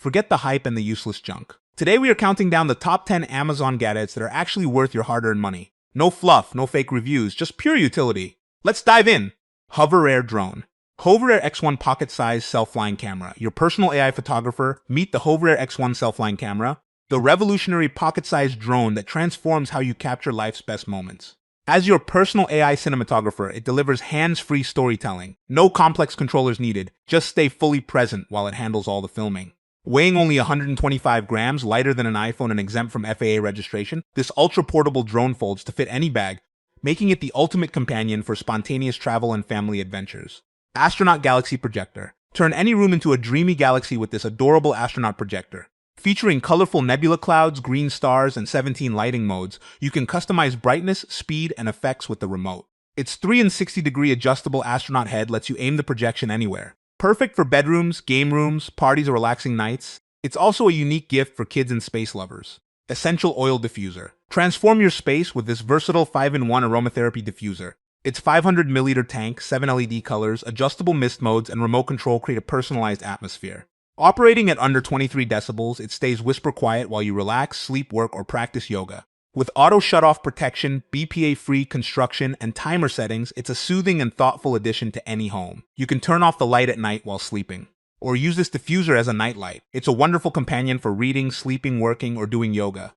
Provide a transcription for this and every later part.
Forget the hype and the useless junk. Today we are counting down the top 10 Amazon gadgets that are actually worth your hard-earned money. No fluff, no fake reviews, just pure utility. Let's dive in. HOVERAir Drone. HOVERAir X1 pocket-sized self-flying camera. Your personal AI photographer, meet the HOVERAir X1 self-flying camera, the revolutionary pocket-sized drone that transforms how you capture life's best moments. As your personal AI cinematographer, it delivers hands-free storytelling. No complex controllers needed, just stay fully present while it handles all the filming. Weighing only 125 grams, lighter than an iPhone and exempt from FAA registration, this ultra-portable drone folds to fit any bag, making it the ultimate companion for spontaneous travel and family adventures. Astronaut Galaxy Projector. Turn any room into a dreamy galaxy with this adorable astronaut projector. Featuring colorful nebula clouds, green stars, and 17 lighting modes, you can customize brightness, speed, and effects with the remote. Its 360-degree adjustable astronaut head lets you aim the projection anywhere. Perfect for bedrooms, game rooms, parties, or relaxing nights. It's also a unique gift for kids and space lovers. Essential Oil Diffuser. Transform your space with this versatile 5-in-1 aromatherapy diffuser. Its 500ml tank, 7 LED colors, adjustable mist modes, and remote control create a personalized atmosphere. Operating at under 23 decibels, it stays whisper quiet while you relax, sleep, work, or practice yoga. With auto shut-off protection, BPA-free construction, and timer settings, it's a soothing and thoughtful addition to any home. You can turn off the light at night while sleeping, or use this diffuser as a nightlight. It's a wonderful companion for reading, sleeping, working, or doing yoga.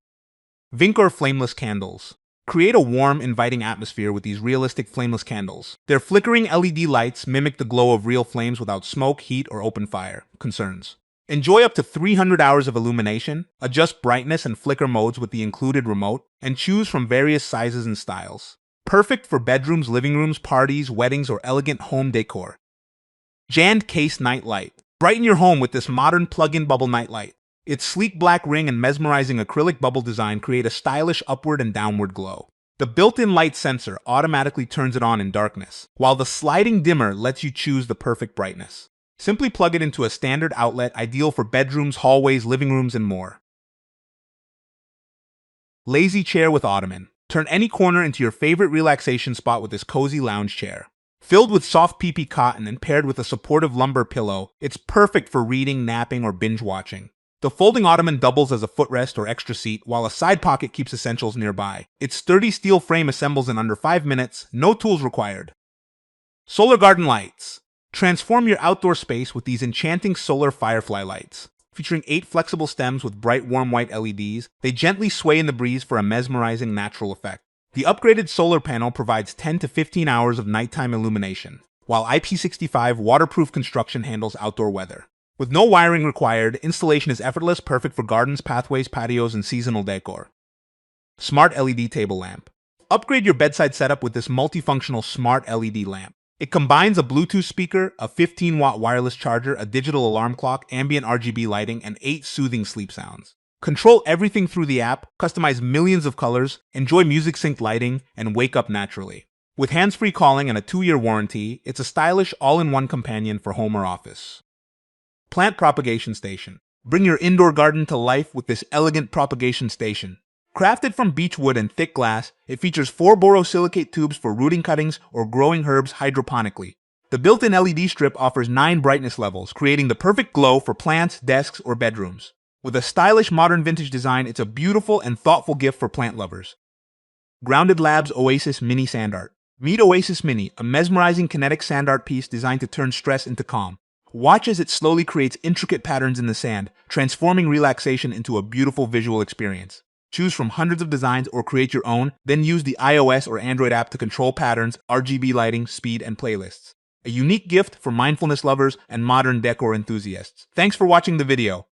Vincor Flameless Candles. Create a warm, inviting atmosphere with these realistic flameless candles. Their flickering LED lights mimic the glow of real flames without smoke, heat, or open fire concerns. Enjoy up to 300 hours of illumination, adjust brightness and flicker modes with the included remote, and choose from various sizes and styles. Perfect for bedrooms, living rooms, parties, weddings, or elegant home decor. JandCase Night Light. Brighten your home with this modern plug-in bubble nightlight. Its sleek black ring and mesmerizing acrylic bubble design create a stylish upward and downward glow. The built-in light sensor automatically turns it on in darkness, while the sliding dimmer lets you choose the perfect brightness. Simply plug it into a standard outlet, ideal for bedrooms, hallways, living rooms, and more. Lazy Chair with Ottoman. Turn any corner into your favorite relaxation spot with this cozy lounge chair. Filled with soft PP cotton and paired with a supportive lumbar pillow, it's perfect for reading, napping, or binge watching. The folding ottoman doubles as a footrest or extra seat, while a side pocket keeps essentials nearby. Its sturdy steel frame assembles in under 5 minutes, no tools required. Solar Garden Lights. Transform your outdoor space with these enchanting solar firefly lights. Featuring 8 flexible stems with bright warm white LEDs, they gently sway in the breeze for a mesmerizing natural effect. The upgraded solar panel provides 10 to 15 hours of nighttime illumination, while IP65 waterproof construction handles outdoor weather. With no wiring required, installation is effortless, perfect for gardens, pathways, patios, and seasonal decor. Smart LED Table Lamp. Upgrade your bedside setup with this multifunctional smart LED lamp. It combines a Bluetooth speaker, a 15-watt wireless charger, a digital alarm clock, ambient RGB lighting, and 8 soothing sleep sounds. Control everything through the app, customize millions of colors, enjoy music-synced lighting, and wake up naturally. With hands-free calling and a 2-year warranty, it's a stylish all-in-one companion for home or office. Plant Propagation Station. Bring your indoor garden to life with this elegant propagation station. Crafted from beech wood and thick glass, it features 4 borosilicate tubes for rooting cuttings or growing herbs hydroponically. The built-in LED strip offers 9 brightness levels, creating the perfect glow for plants, desks, or bedrooms. With a stylish modern vintage design, it's a beautiful and thoughtful gift for plant lovers. Grounded Labs Oasis Mini Sand Art. Meet Oasis Mini, a mesmerizing kinetic sand art piece designed to turn stress into calm. Watch as it slowly creates intricate patterns in the sand, transforming relaxation into a beautiful visual experience. Choose from hundreds of designs or create your own, then use the iOS or Android app to control patterns, RGB lighting, speed, and playlists. A unique gift for mindfulness lovers and modern decor enthusiasts. Thanks for watching the video.